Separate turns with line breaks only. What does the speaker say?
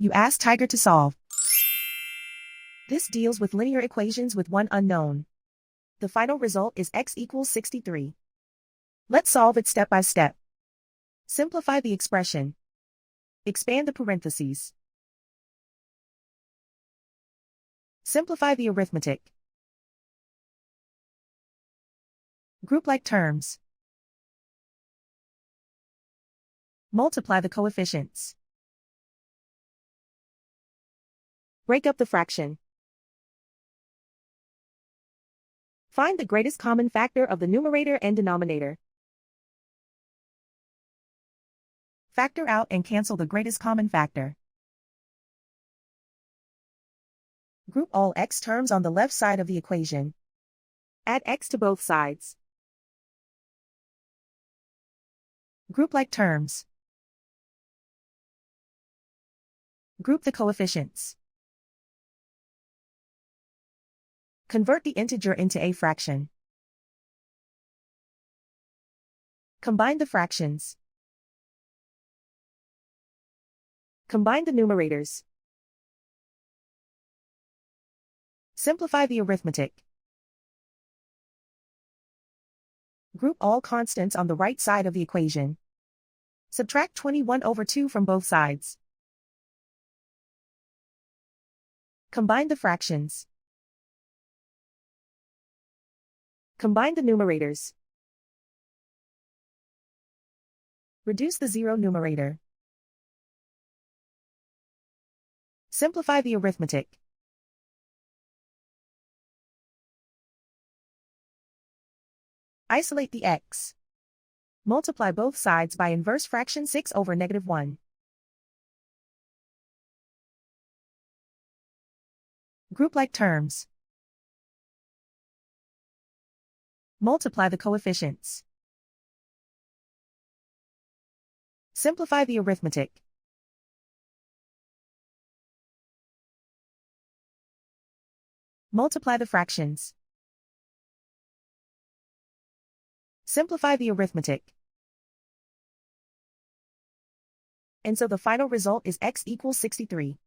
You ask Tiger to solve. This deals with linear equations with one unknown. The final result is x equals 63. Let's solve it step by step. Simplify the expression. Expand the parentheses. Simplify the arithmetic. Group like terms. Multiply the coefficients. Break up the fraction. Find the greatest common factor of the numerator and denominator. Factor out and cancel the greatest common factor. Group all x terms on the left side of the equation. Add x to both sides. Group like terms. Group the coefficients. Convert the integer into a fraction. Combine the fractions. Combine the numerators. Simplify the arithmetic. Group all constants on the right side of the equation. Subtract 21/2 from both sides. Combine the fractions. Combine the numerators. Reduce the zero numerator. Simplify the arithmetic. Isolate the x. Multiply both sides by inverse fraction 6/-1. Group like terms. Multiply the coefficients. Simplify the arithmetic. Multiply the fractions. Simplify the arithmetic. And so the final result is x equals 63.